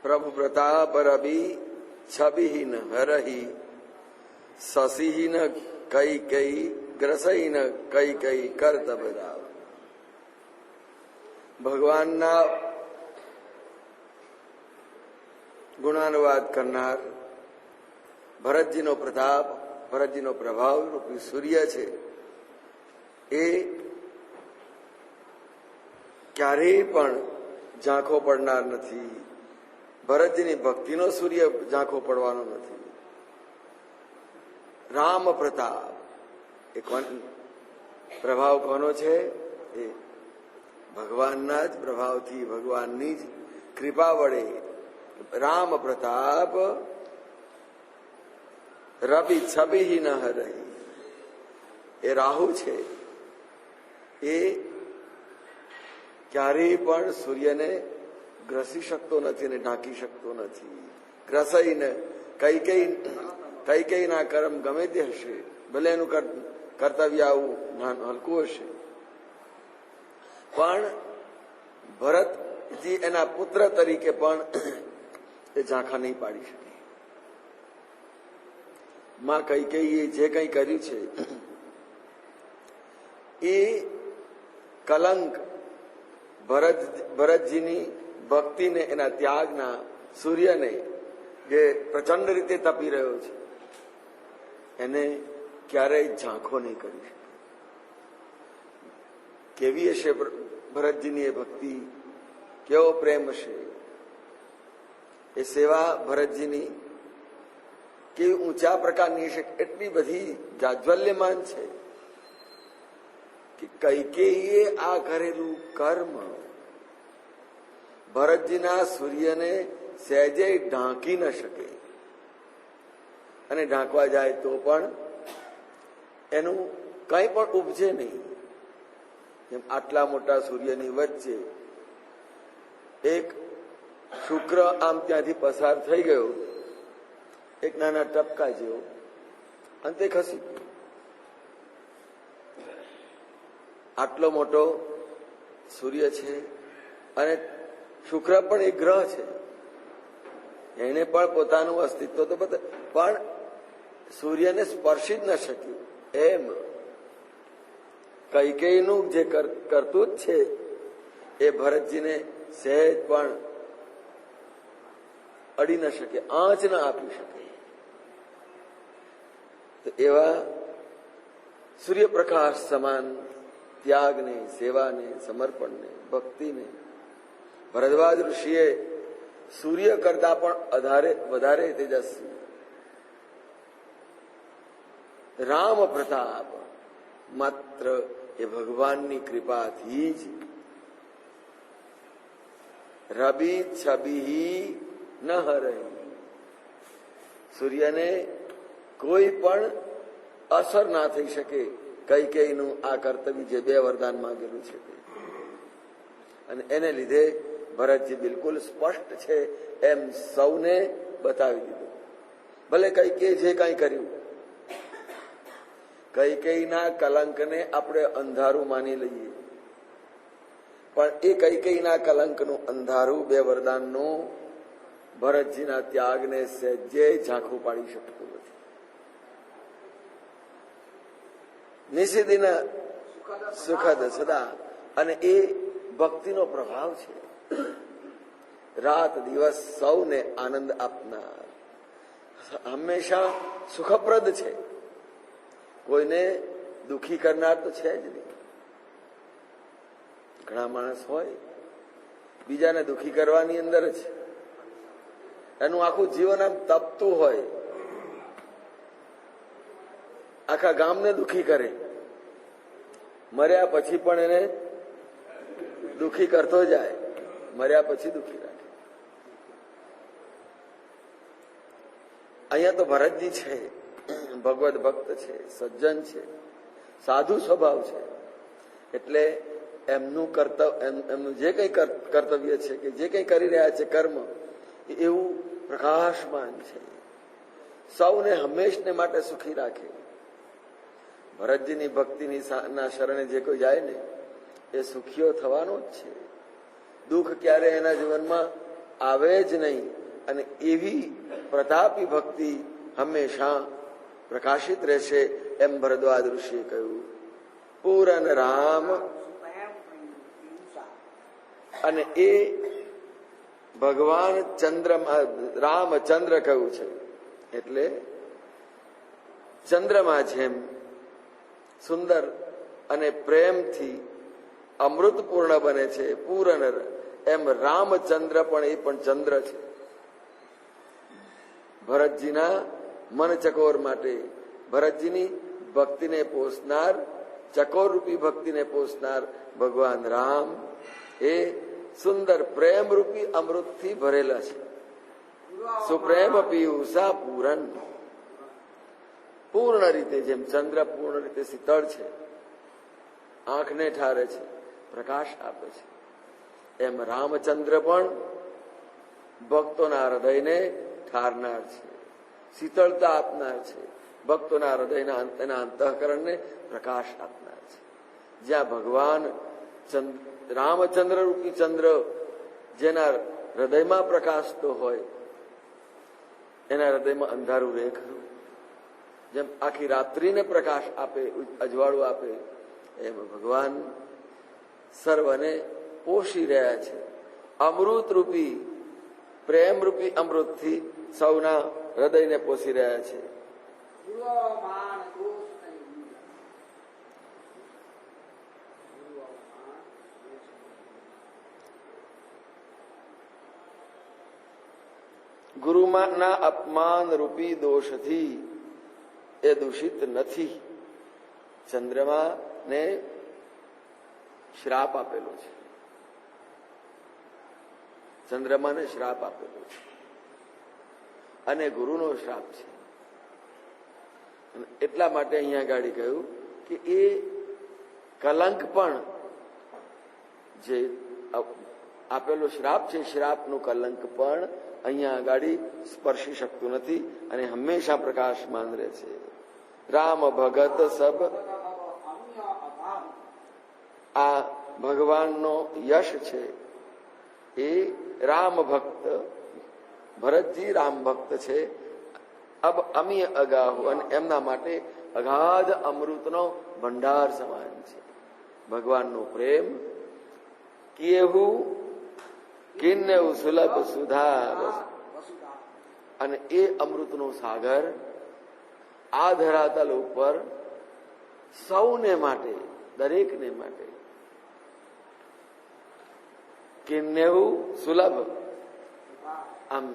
પ્રભુ પ્રતાપ રવિ છબિહીન હરહી શશિહીન કઈ કઈ ગ્રસહીન કઈ કઈ કર્તવ્ય. ભગવાનના ગુણાનુવાદ કરનાર ભરતજીનો પ્રતાપ, ભરતજીનો પ્રભાવ રૂપી સૂર્ય છે એ ક્યારેય પણ ઝાંખો પડનાર નથી. ભરતજીની ભક્તિનો સૂર્ય ઝાંખો પડવાનો નથી. રામ પ્રતાપ એ પ્રભાવ કોનો છે? એ ભગવાનના જ પ્રભાવથી, ભગવાનની જ કૃપા વડે રામ પ્રતાપ રવિ છબિહીન હરહી. એ રાહુ છે એ ક્યારેય પણ સૂર્યને ગ્રસી શકતો નથી અને ઢાંકી શકતો નથી. ગ્રસાઈને કઈ કઈ ના કર્મ ગમે તે હશે, ભલે એનું કર્તવ્ય આવું હલકું હશે, પણ ભરતજી એના પુત્ર તરીકે પણ એ ઝાંખા નહીં પાડી શકે. માં કૈકેયીએ જે કંઈ કર્યું છે એ કલંક ભરતજીની ભક્તિને, એના ત્યાગના સૂર્યને જે પ્રચંડ રીતે તપી રહ્યો છે એને ક્યારેય ઝાંખો નહીં કરી શકે. કેવી હશે ભરતજીની એ ભક્તિ, કેવો પ્રેમ હશે, એ સેવા ભરતજીની કેવી ઊંચા પ્રકારની હશે, એટલી બધી જાજ્વલ્યમાન છે કે કૈકેયીએ આ કરેલું કર્મ ભરતજીના સૂર્યને સહેજે ઢાંકી ન શકે, અને ઢાંકવા જાય તો પણ એનું કંઈ પણ ઉપજે નહીં. જેમ આટલા મોટા સૂર્યની વચ્ચે એક શુક્ર આમ ત્યાંથી પસાર થઈ ગયો, એક નાના ટપકા જેવો, અંતે ખસી ગયો. આટલો મોટો સૂર્ય છે અને શુક્ર પણ એક ગ્રહ છે, એને પણ પોતાનું અસ્તિત્વ તો બધા, પણ સૂર્યને સ્પર્શી જ ન શક્યું. એમ કૈકેયીનું જે કરતૂત છે એ ભરતજીને સહેજ પણ અડી ન શકે, આંચ ન આપી શકે. તો એવા સૂર્યપ્રકાશ સમાન ત્યાગને, સેવાને, સમર્પણને, ભક્તિને ભરદ્વાજ ઋષિએ સૂર્ય કરતા પણ વધારે તેજસ્વી રામ પ્રતાપ માત્ર એ ભગવાનની કૃપાથી જ રવિ છબિહી ન હરહી. સૂર્યને કોઈ પણ અસર ના થઈ શકે કૈકેયીનું આ કર્તવ્ય, જે 2 વરદાન માંગેલું છે, અને એને લીધે ભરતજી બિલકુલ સ્પષ્ટ છે એમ સૌને બતાવી દીધું. ભલે કૈકેયી જે કાંઈ કર્યું, કૈકેયીના કલંકને આપણે અંધારું માની લઈએ, પણ એ કૈકેયીના કલંકનું અંધારું 2 વરદાનનું ભરતજીના ત્યાગને સહેજે ઝાંખું પાડી શકતું નથી. નિષિદિન સુખદ સદા, અને એ ભક્તિનો પ્રભાવ છે, રાત દિવસ સૌને આનંદ આપનાર, હંમેશા સુખપ્રદ છે, કોઈને દુઃખી કરનાર તો છે જ નહીં. ઘણા માણસ હોય બીજાને દુઃખી કરવાની અંદર જ એનું આખું જીવન આમ તપતું હોય, આખા ગામને દુઃખી કરે, મર્યા પછી પણ એને દુઃખી કરતો જાય, મર્યા પછી દુઃખી રાખે. અહીંયા તો ભરતજી છે, ભગવદ ભક્ત છે, સજ્જન છે, સાધુ સ્વભાવ છે, એટલે એમનું જે કંઈ કર્તવ્ય છે કે જે કંઈ કરી રહ્યા છે કર્મ, એવું પ્રકાશમાન છે, સૌને હંમેશને માટે સુખી રાખે. ભરતજીની ભક્તિની ના શરણે જે કોઈ જાય ને એ સુખીઓ થવાનો જ છે. દુઃખ ક્યારે એના જીવનમાં આવે જ નહીં. અને એવી પ્રતાપી ભક્તિ હંમેશા પ્રકાશિત રહેશે એમ ભરદ્વાજ ઋષિએ કહ્યું. પૂરન રામ, અને એ ભગવાન રામચંદ્ર કહ્યું છે એટલે ચંદ્રમાં જેમ સુંદર અને પ્રેમથી અમૃતપૂર્ણ બને છે પૂરન, એમ રામચંદ્ર પણ એ પણ ચંદ્ર છે. ભરતજીના મન ચકોર માટે, ભરતજીની ભક્તિને પોષનાર, ચકોરરૂપી ભક્તિને પોષનાર ભગવાન રામ એ સુંદર પ્રેમરૂપી અમૃતથી ભરેલા છે. સુપ્રેમ પીયુષા પૂરન, પૂર્ણ રીતે જેમ ચંદ્ર પૂર્ણ રીતે શીતળ છે, આંખને ઠારે છે, પ્રકાશ આપે છે, એમ રામચંદ્ર પણ ભક્તોના હૃદયને ઠારનાર છે, શીતળતા આપનાર છે, ભક્તોના હૃદયના એના અંતઃકરણને પ્રકાશ આપનાર છે. જ્યાં ભગવાન રામચંદ્ર રૂપી ચંદ્ર જેના હૃદયમાં પ્રકાશતો હોય એના હૃદયમાં અંધારું રહે ખરું. જેમ આખી રાત્રિને પ્રકાશ આપે, અજવાળું આપે, એમ ભગવાન સર્વને પોષી રહ્યા છે. અમૃત રૂપી, પ્રેમ રૂપી અમૃતથી સૌના હૃદયને પોષી રહ્યા છે. ગુરુના અપમાન રૂપી દોષથી એ દૂષિત નથી. ચંદ્રમાને શ્રાપ આપેલો છે, ચંદ્રમાને શ્રાપ આપેલો છે અને ગુરુનો શ્રાપ છે. એટલા માટે અહીંયા ગાડી કહ્યું કે એ કલંક પણ જે આપેલો શ્રાપ છે, શ્રાપનું કલંક પણ અહીંયા આગાડી સ્પર્શી શકતું નથી અને હંમેશા પ્રકાશમાન રહે છે. રામ ભગત સબ, આ ભગવાનનો યશ છે. એ રામ ભક્ત, ભરતજી રામ ભક્ત છે. અબ અમી અગાહુ, અને એમના માટે અગાધ અમૃતનો ભંડાર સમાન છે. ભગવાનનો પ્રેમ કેવું કિન્નેવું સુલભ સુધા, અને એ અમૃતનો સાગર આ ધરાતલ ઉપર સૌને માટે, દરેકને માટે કિન્નેવું સુલભ, આમ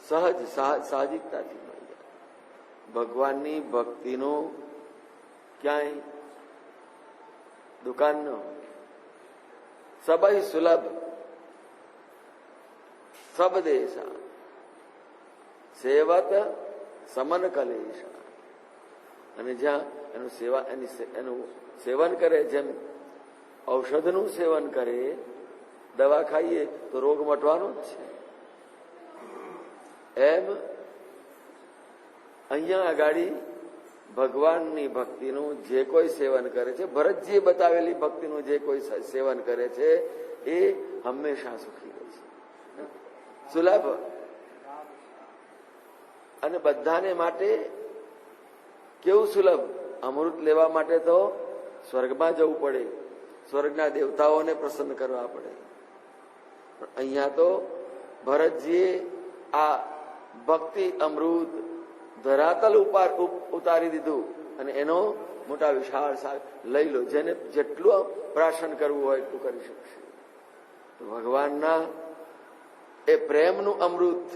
સહજ સાહજિકતાથી મળી જાય. ભગવાનની ભક્તિનો ક્યાંય દુકાન ન હોય. સબય સુલભ સબ દેશા સેવત સમન કલેશા, અને જ્યાં એનું સેવન કરે, જેમ ઔષધનું સેવન કરે, દવા ખાઈએ તો રોગ મટવાનો જ છે, એમ અહીંયા આગાડી ભગવાનની ભક્તિનું જે કોઈ સેવન કરે છે, ભરતજીએ બતાવેલી ભક્તિનું જે કોઈ સેવન કરે છે એ હંમેશા સુખી રહે છે, સુલભ. અને બધાને માટે કેવું સુલભ? અમૃત લેવા માટે તો સ્વર્ગમાં જવું પડે, સ્વર્ગના દેવતાઓને પ્રસન્ન કરવા પડે. અહીંયા તો ભરતજીએ આ ભક્તિ અમૃત ધરાતલ ઉપર ઉતારી દીધું અને એનો મોટા વિશાળ લઈ લો. જેને જેટલું પ્રાશન કરવું હોય એટલું કરી શકશે. ભગવાનના એ પ્રેમનું અમૃત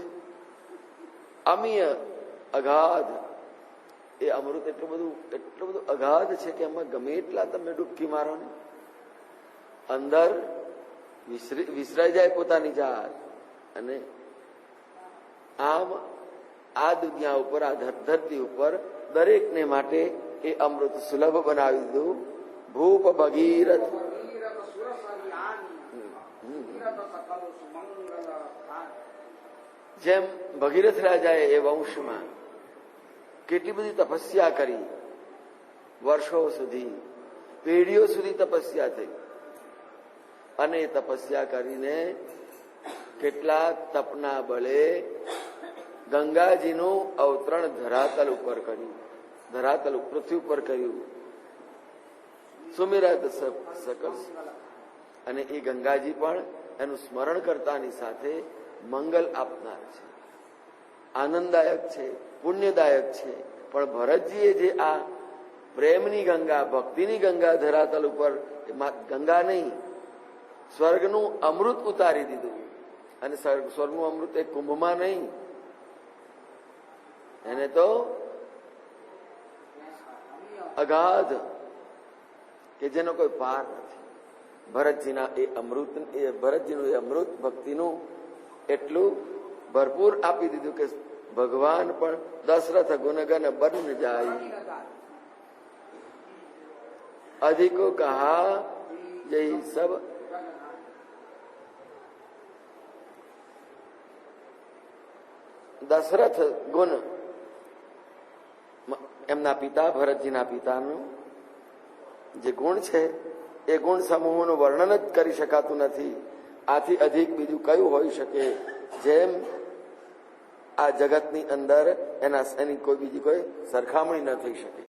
અમીય અગાધ, એ અમૃત એટલું બધું અગાધ છે કે એમાં ગમે એટલા તમે ડૂબકી મારો ને અંદર વિસરાઈ જાય પોતાની જાત. અને આમ આ દુનિયા ઉપર, આ ધરતી ઉપર દરેકને માટે એ અમૃત સુલભ બનાવી દીધું. ભૂપ ભગીરથ, જેમ ભગીરથ રાજાએ એ વંશમાં કેટલી બધી તપસ્યા કરી, વર્ષો સુધી, પેઢીઓ સુધી તપસ્યા થઈ, અને તપસ્યા કરીને કેટલા તપના બળે ગંગાજીનું અવતરણ ધરાતલ ઉપર કર્યું, ધરાતલ પૃથ્વી ઉપર કર્યું. સુમિરત સકલ, અને એ ગંગાજી પણ એનું સ્મરણ કરતાની સાથે મંગલ આપનાર છે, આનંદદાયક છે, પુણ્યદાયક છે. પણ ભરતજીએ જે આ પ્રેમની ગંગા, ભક્તિની ગંગા ધરાતલ ઉપર, ગંગા નહીં, સ્વર્ગનું અમૃત ઉતારી દીધું. અને સ્વર્ગનું અમૃત એ કુંભમાં નહીં, એને તો અગાધ કે જેનો કોઈ પાર નથી. ભરતજીના એ અમૃત, ભરતજીનું એ અમૃત ભક્તિનું એટલું ભરપૂર આપી દીધું કે ભગવાન પણ દશરથ ગુણગન બન જાય. અધિકો કહા જય સબ, દશરથ ગુણ, એમના પિતા ભરતજીના પિતાનું જે ગુણ છે એ ગુણ સમૂહનું વર્ણન જ કરી શકાતું નથી. આથી અધિક બીજું કયું હોઈ શકે? જેમ આ જગતની અંદર એની કોઈ બીજી કોઈ સરખામણી ન થઈ શકે.